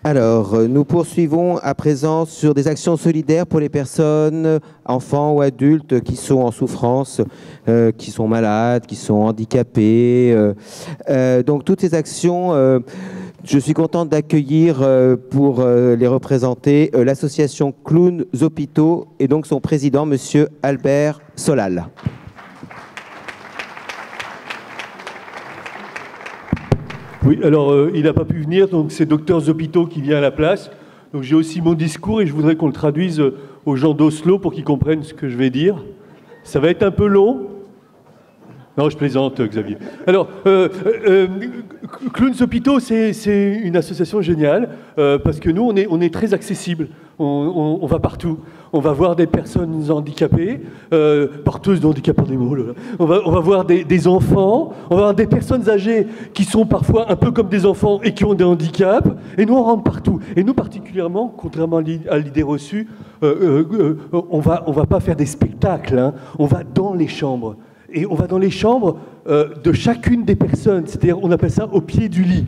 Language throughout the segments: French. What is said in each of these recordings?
Alors, nous poursuivons à présent sur des actions solidaires pour les personnes, enfants ou adultes qui sont en souffrance, qui sont malades, qui sont handicapés. Donc, toutes ces actions, je suis contente d'accueillir pour les représenter l'association Clowns Hôpitaux et donc son président, monsieur Albert Solal. Oui, alors il n'a pas pu venir, donc c'est Docteurs Hôpitaux qui vient à la place. Donc j'ai aussi mon discours et je voudrais qu'on le traduise aux gens d'Oslo pour qu'ils comprennent ce que je vais dire. Ça va être un peu long. Non, je plaisante, Xavier. Alors, Clowns Hôpitaux, c'est une association géniale parce que nous, on est très accessible. On va partout. On va voir des personnes handicapées, porteuses de handicap, pardon, on va voir des enfants, on va voir des personnes âgées qui sont parfois un peu comme des enfants et qui ont des handicaps. Et nous, on rentre partout. Et nous, particulièrement, contrairement à l'idée reçue, on va pas faire des spectacles. Hein. On va dans les chambres. Et on va dans les chambres de chacune des personnes. C'est-à-dire, on appelle ça au pied du lit.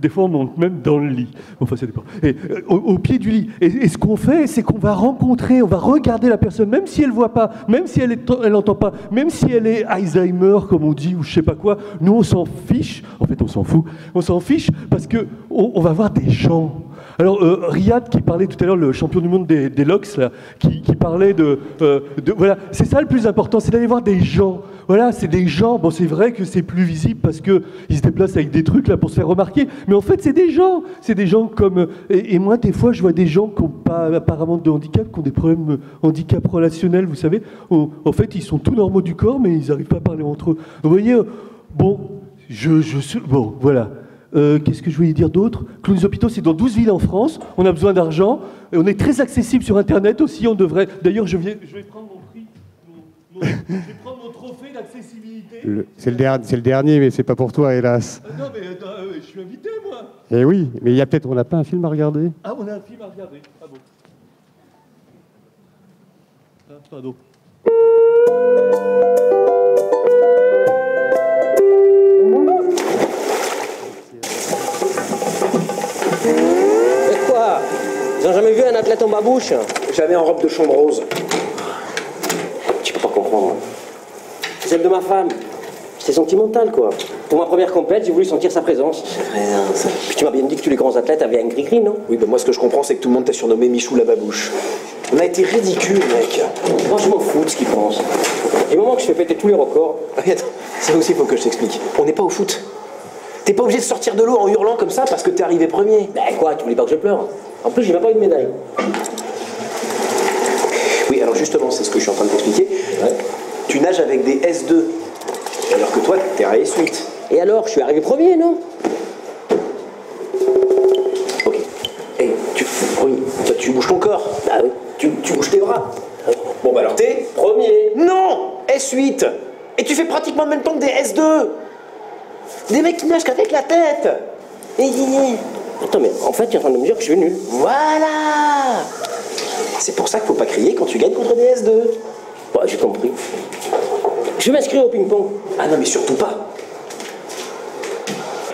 Des fois, on monte même dans le lit. Enfin, ça dépend. Et, au pied du lit. Et ce qu'on fait, c'est qu'on va rencontrer, on va regarder la personne, même si elle ne voit pas, même si elle n'entend pas, même si elle est Alzheimer, comme on dit, ou je ne sais pas quoi. Nous, on s'en fiche. En fait, on s'en fout. On s'en fiche parce qu'on va voir des gens. Alors, Riyad, qui parlait tout à l'heure, le champion du monde des LOX, là, qui parlait voilà, c'est ça le plus important, c'est d'aller voir des gens. Voilà, c'est des gens. Bon, c'est vrai que c'est plus visible parce qu'ils se déplacent avec des trucs là pour se faire remarquer. Mais en fait, c'est des gens. C'est des gens comme... Et moi, des fois, je vois des gens qui n'ont pas apparemment de handicap, qui ont des problèmes handicap relationnels, vous savez. En fait, ils sont tout normaux du corps, mais ils n'arrivent pas à parler entre eux. Vous voyez, bon, bon, voilà. Qu'est-ce que je voulais dire d'autre? Clowns Hôpitaux, c'est dans 12 villes en France. On a besoin d'argent. Et on est très accessible sur Internet aussi. On devrait... D'ailleurs, je vais prendre mon prix. Je vais prendre mon trophée d'accessibilité. C'est le dernier, mais c'est pas pour toi, hélas. Non, mais je suis invité, moi. Eh oui, mais il y a peut-être, on n'a pas un film à regarder. Ah, on a un film à regarder. Ah bon. Ah, pardon. Mais quoi? Ils ont jamais vu un athlète en babouche? Jamais en robe de chambre rose. Tu peux pas comprendre. C'est celle de ma femme. C'est sentimental, quoi. Pour ma première compète, j'ai voulu sentir sa présence. Puis tu m'as bien dit que tous les grands athlètes avaient un gris-gris, non? Oui, ben moi, ce que je comprends, c'est que tout le monde t'a surnommé Michou la babouche. On a été ridicule, mec. Moi, je m'en fous de ce qu'ils pensent. Du moment que je fais péter tous les records. Ah, attends, ça aussi, il faut que je t'explique. On n'est pas au foot. T'es pas obligé de sortir de l'eau en hurlant comme ça parce que t'es arrivé premier. Ben quoi, tu voulais pas que je pleure? En plus, j'ai même pas eu de médaille. Oui, alors justement, c'est ce que je suis en train de t'expliquer. Ouais. Tu nages avec des S2, alors que toi, t'es à S8. Et alors, je suis arrivé premier, non? Ok. Et oui, toi, tu bouges ton corps. Bah oui. Tu bouges tes bras. Bon, bah alors t'es Premier. Non, S8. Et tu fais pratiquement le même temps que des S2. Des mecs qui nagent qu'avec la tête. Attends, mais en fait, tu es en train de me dire que je suis nul. Voilà. C'est pour ça qu'il faut pas crier quand tu gagnes contre des S2. Ouais, j'ai compris. Je vais m'inscrire au ping-pong. Ah non, mais surtout pas.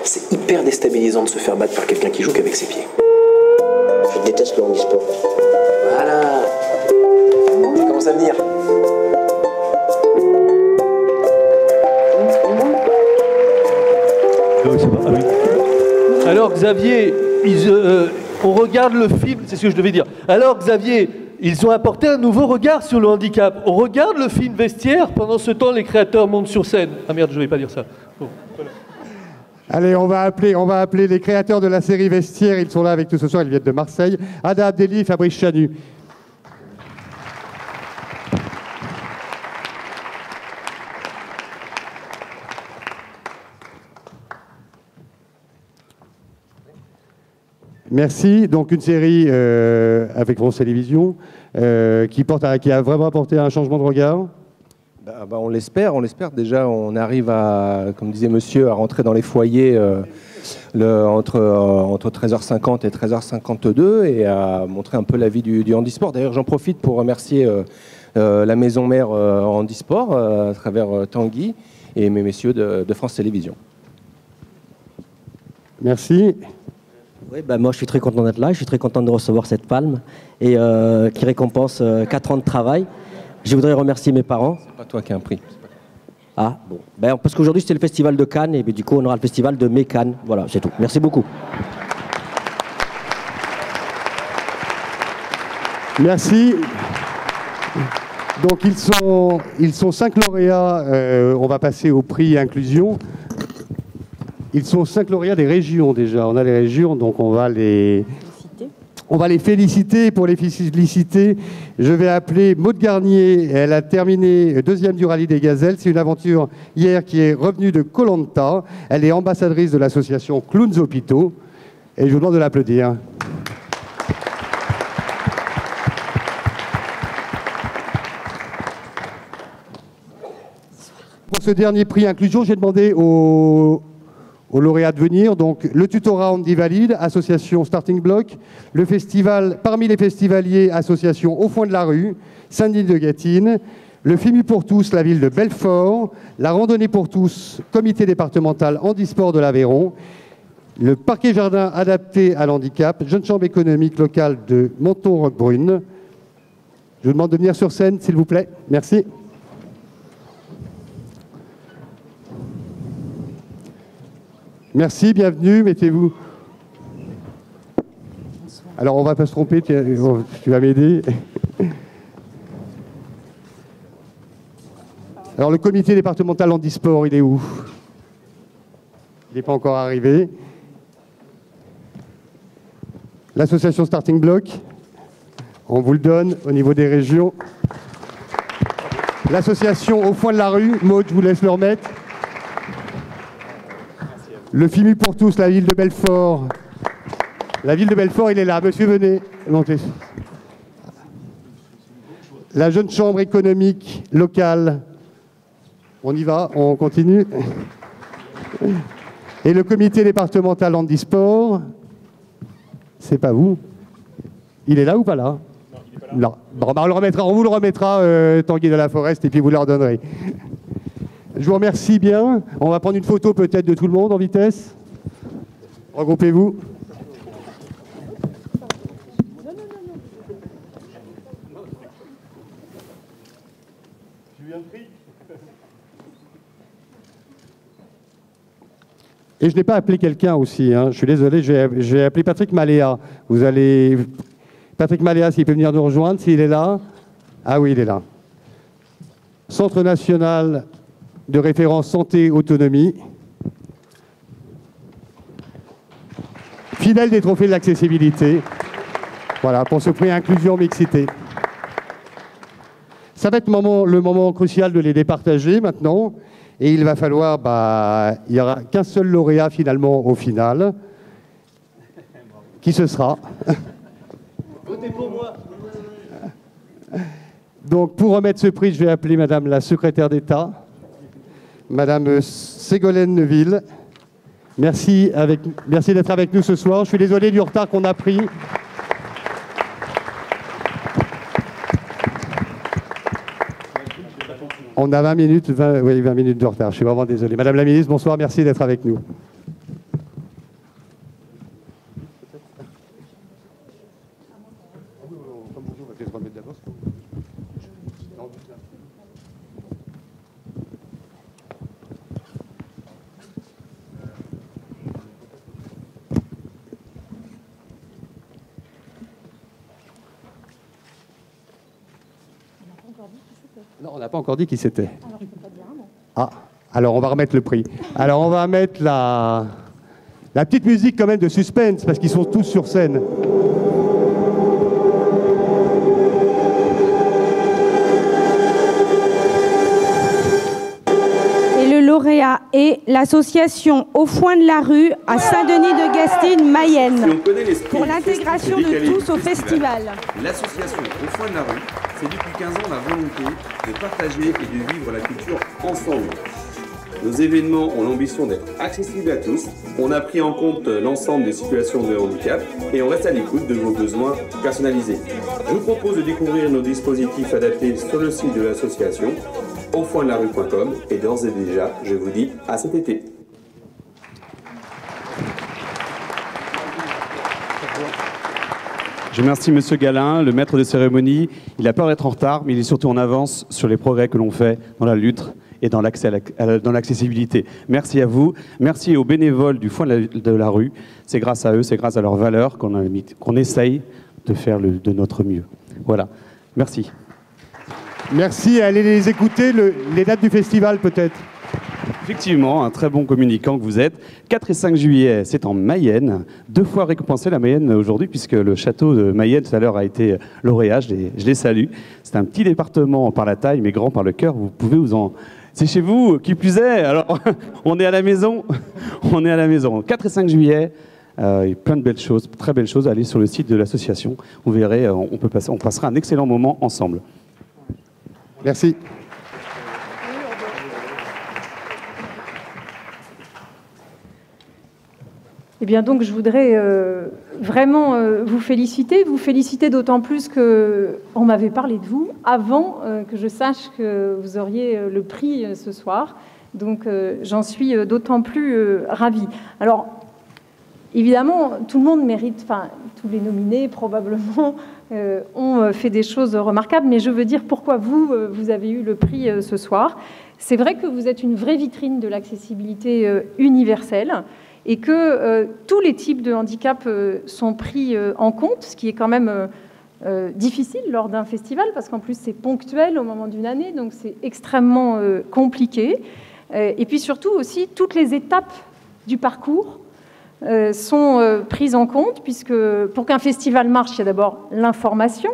C'est hyper déstabilisant de se faire battre par quelqu'un qui joue qu'avec ses pieds. Je déteste le handisport. Voilà. Ça commence à venir. Ah oui. Alors Xavier, on regarde le film, c'est ce que je devais dire. Alors Xavier, ils ont apporté un nouveau regard sur le handicap. On regarde le film Vestiaire, pendant ce temps les créateurs montent sur scène. Ah merde, je ne vais pas dire ça. Bon, voilà. Allez, on va appeler les créateurs de la série Vestiaire. Ils sont là avec nous ce soir, ils viennent de Marseille. Ada Abdelli, Fabrice Chanu. Merci. Donc une série avec France Télévisions qui a vraiment apporté un changement de regard. On l'espère. Déjà, on arrive à, comme disait monsieur, à rentrer dans les foyers entre 13h50 et 13h52 et à montrer un peu la vie du handisport. D'ailleurs, j'en profite pour remercier la maison mère handisport à travers Tanguy et mes messieurs de France Télévisions. Merci. Oui, ben moi je suis très content d'être là, je suis très content de recevoir cette palme et qui récompense 4 ans de travail. Je voudrais remercier mes parents. C'est pas toi qui as un prix. Ah bon, ben, parce qu'aujourd'hui c'était le festival de Cannes et ben, du coup on aura le festival de mes Cannes. Voilà, c'est tout. Merci beaucoup. Merci. Donc ils sont 5 lauréats, on va passer au prix inclusion. Ils sont 5 lauréats des régions déjà, on a les régions, donc on va les féliciter. Pour les féliciter, je vais appeler Maud Garnier, elle a terminé 2e du rallye des Gazelles, c'est une aventure hier qui est revenue de Koh Lanta, elle est ambassadrice de l'association Clowns Hôpitaux, et je vous demande de l'applaudir. Pour ce dernier prix inclusion, j'ai demandé aux lauréats de venir. Donc, le tutorat Andy Valide, association Starting Block, le festival, parmi les festivaliers, association Au Fond de la Rue, Saint-Denis de Gâtine, le FIMU pour tous, la ville de Belfort, la randonnée pour tous, comité départemental handisport de l'Aveyron, le parquet jardin adapté à l'handicap, jeune chambre économique locale de Menton-Roquebrune. Je vous demande de venir sur scène, s'il vous plaît. Merci. Merci, bienvenue, mettez-vous. Alors, on ne va pas se tromper, tu vas m'aider. Alors, le comité départemental handisport, il est où? Il n'est pas encore arrivé. L'association Starting Block, on vous le donne au niveau des régions. L'association Au Fond de la Rue, Maud, je vous laisse le remettre. Le FIMU pour tous, la ville de Belfort. La ville de Belfort, il est là. Monsieur, venez. Montez. La jeune chambre économique locale. On y va, on continue. Et le comité départemental handisport. C'est pas vous. Il est là ou pas là? Non, il n'est pas là. Non. Bon, bah, on vous le remettra, Tanguy de la Forest, et puis vous le redonnerez. Je vous remercie bien. On va prendre une photo peut-être de tout le monde en vitesse. Regroupez-vous. Et je n'ai pas appelé quelqu'un aussi. Hein. Je suis désolé, j'ai appelé Patrick Maléa. Patrick Maléa, s'il peut venir nous rejoindre, s'il est là. Ah oui, il est là. Centre national de référence santé autonomie. Fidèle des trophées de l'accessibilité. Voilà, pour ce prix inclusion mixité. Ça va être le moment crucial de les départager maintenant. Et il va falloir, il n'y aura qu'un seul lauréat finalement au final. Qui ce sera? Votez pour moi. Donc pour remettre ce prix, je vais appeler Madame la secrétaire d'État. Madame Ségolène Neuville, merci d'être avec nous ce soir. Je suis désolé du retard qu'on a pris. On a 20 minutes de retard. Je suis vraiment désolé. Madame la ministre, bonsoir, merci d'être avec nous. Non, on n'a pas encore dit qui c'était. Alors, je peux pas dire un mot. Ah, alors on va remettre le prix. Alors on va mettre la petite musique quand même de suspense, parce qu'ils sont tous sur scène. Et le lauréat est l'association Au Fond de la Rue à Saint-Denis de Gâtine, Mayenne, pour l'intégration de tous au festival. L'association Au Fond de la Rue, c'est depuis 15 ans la volonté de partager et de vivre la culture ensemble. Nos événements ont l'ambition d'être accessibles à tous. On a pris en compte l'ensemble des situations de handicap et on reste à l'écoute de vos besoins personnalisés. Je vous propose de découvrir nos dispositifs adaptés sur le site de l'association aufonddelarue.com et d'ores et déjà, je vous dis à cet été. Je remercie Monsieur Galin, le maître de cérémonie. Il a peur d'être en retard, mais il est surtout en avance sur les progrès que l'on fait dans la lutte et dans l'accessibilité. Merci à vous. Merci aux bénévoles du Foin de la Rue. C'est grâce à eux, c'est grâce à leurs valeurs qu'on essaye de faire de notre mieux. Voilà. Merci. Merci. Allez les écouter, les dates du festival peut-être. Effectivement, un très bon communicant que vous êtes. 4 et 5 juillet, c'est en Mayenne. 2 fois récompensé la Mayenne aujourd'hui, puisque le château de Mayenne, tout à l'heure, a été lauréat. Je les salue. C'est un petit département par la taille, mais grand par le cœur. Vous pouvez vous en... C'est chez vous, qui plus est. Alors, on est à la maison. On est à la maison. 4 et 5 juillet, plein de belles choses, très belles choses. Allez sur le site de l'association. Vous verrez, on passera un excellent moment ensemble. Merci. Eh bien, donc, je voudrais vraiment vous féliciter d'autant plus qu'on m'avait parlé de vous avant que je sache que vous auriez le prix ce soir. Donc, j'en suis d'autant plus ravie. Alors, évidemment, tout le monde mérite, enfin, tous les nominés probablement ont fait des choses remarquables, mais je veux dire pourquoi vous avez eu le prix ce soir. C'est vrai que vous êtes une vraie vitrine de l'accessibilité universelle, et que tous les types de handicap sont pris en compte, ce qui est quand même difficile lors d'un festival, parce qu'en plus c'est ponctuel au moment d'une année, donc c'est extrêmement compliqué. Et puis surtout aussi, toutes les étapes du parcours sont prises en compte, puisque pour qu'un festival marche, il y a d'abord l'information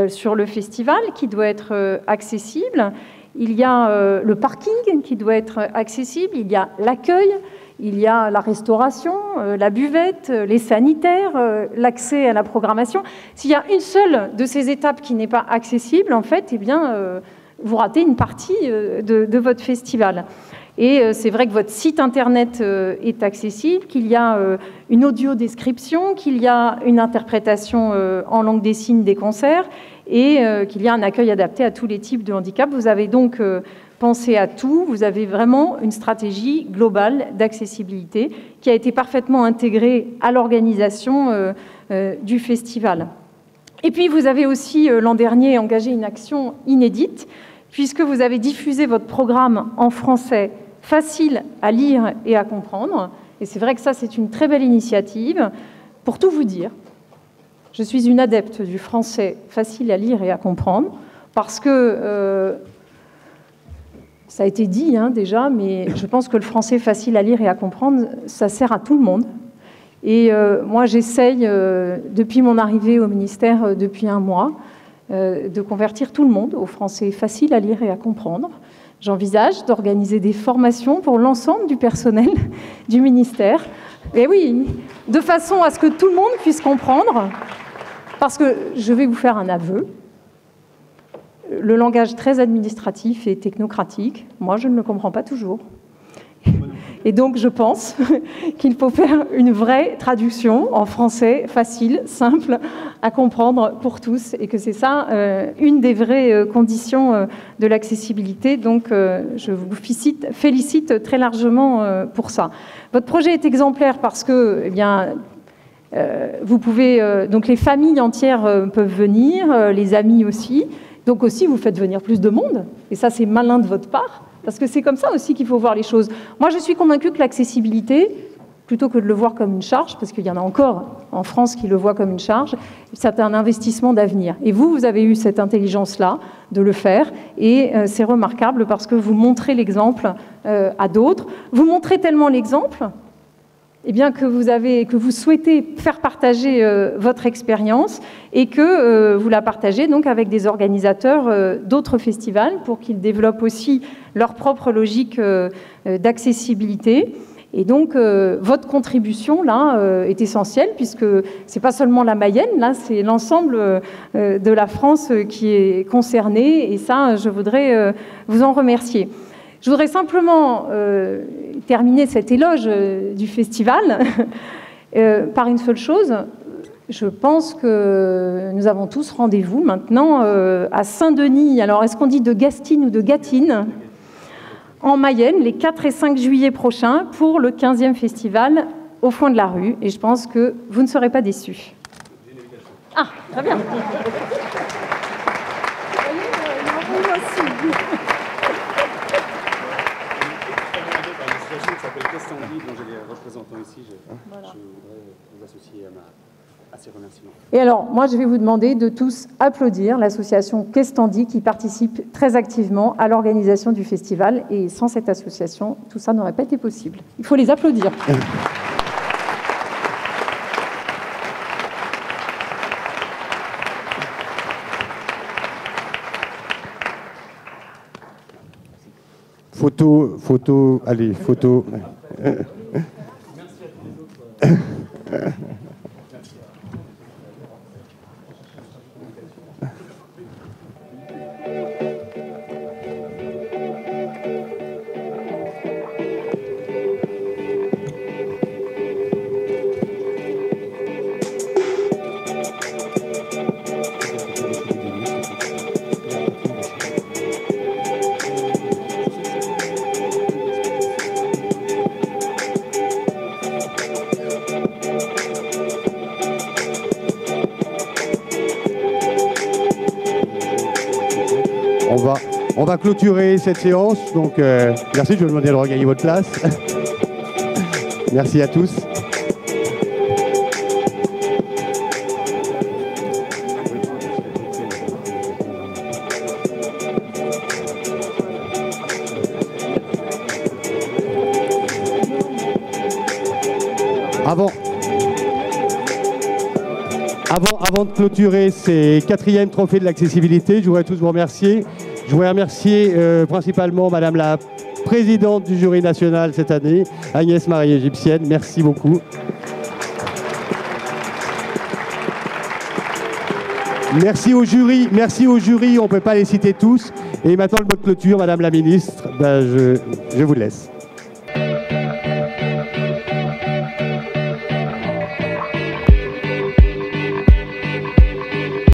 sur le festival qui doit être accessible, il y a le parking qui doit être accessible, il y a l'accueil, il y a la restauration, la buvette, les sanitaires, l'accès à la programmation. S'il y a une seule de ces étapes qui n'est pas accessible, en fait, eh bien, vous ratez une partie de votre festival. Et c'est vrai que votre site internet est accessible, qu'il y a une audio-description, qu'il y a une interprétation en langue des signes des concerts et qu'il y a un accueil adapté à tous les types de handicap. Vous avez donc pensé à tout, vous avez vraiment une stratégie globale d'accessibilité qui a été parfaitement intégrée à l'organisation du festival. Et puis vous avez aussi l'an dernier engagé une action inédite puisque vous avez diffusé votre programme en français facile à lire et à comprendre. Et c'est vrai que ça, c'est une très belle initiative. Pour tout vous dire, je suis une adepte du français facile à lire et à comprendre parce que ça a été dit déjà, mais je pense que le français facile à lire et à comprendre, ça sert à tout le monde. Et moi, j'essaye, depuis mon arrivée au ministère, depuis un mois, de convertir tout le monde au français facile à lire et à comprendre. J'envisage d'organiser des formations pour l'ensemble du personnel du ministère. Et oui, de façon à ce que tout le monde puisse comprendre, parce que je vais vous faire un aveu. Le langage très administratif et technocratique, moi, je ne le comprends pas toujours. Et donc, je pense qu'il faut faire une vraie traduction en français facile, simple, à comprendre pour tous, et que c'est ça une des vraies conditions de l'accessibilité. Donc, je vous félicite très largement pour ça. Votre projet est exemplaire parce que, eh bien, vous pouvez, donc les familles entières peuvent venir, les amis aussi. Donc aussi, vous faites venir plus de monde, et ça, c'est malin de votre part, parce que c'est comme ça aussi qu'il faut voir les choses. Moi, je suis convaincue que l'accessibilité, plutôt que de le voir comme une charge, parce qu'il y en a encore en France qui le voient comme une charge, c'est un investissement d'avenir. Et vous avez eu cette intelligence-là de le faire, et c'est remarquable parce que vous montrez l'exemple à d'autres. Vous montrez tellement l'exemple eh bien, que vous souhaitez faire partager votre expérience et que vous la partagez donc avec des organisateurs d'autres festivals pour qu'ils développent aussi leur propre logique d'accessibilité. Et donc, votre contribution, là, est essentielle, puisque c'est pas seulement la Mayenne, là, c'est l'ensemble de la France qui est concernée, et ça, je voudrais vous en remercier. Je voudrais simplement terminer cet éloge du festival par une seule chose. Je pense que nous avons tous rendez-vous maintenant à Saint-Denis. Alors, est-ce qu'on dit de Gastine ou de Gâtine ? En Mayenne, les 4 et 5 juillet prochains, pour le 15e festival au Foin de la Rue. Et je pense que vous ne serez pas déçus. Ah, très bien. L'association qui s'appelle Castandi, dont j'ai les représentants ici, je voudrais vous associer à ces remerciements. Et alors, moi, je vais vous demander de tous applaudir l'association Castandi qui participe très activement à l'organisation du festival. Et sans cette association, tout ça n'aurait pas été possible. Il faut les applaudir. Photo, allez, photo. On va clôturer cette séance. Donc, merci, je vais vous demander de regagner votre place. Merci à tous. Avant de clôturer ces 4e trophées de l'accessibilité, je voudrais tous vous remercier. Je voudrais remercier principalement Madame la présidente du jury national cette année, Agnès Marie-Égyptienne. Merci beaucoup. Merci au jury, on ne peut pas les citer tous. Et maintenant le mot de clôture, Madame la ministre, je vous laisse.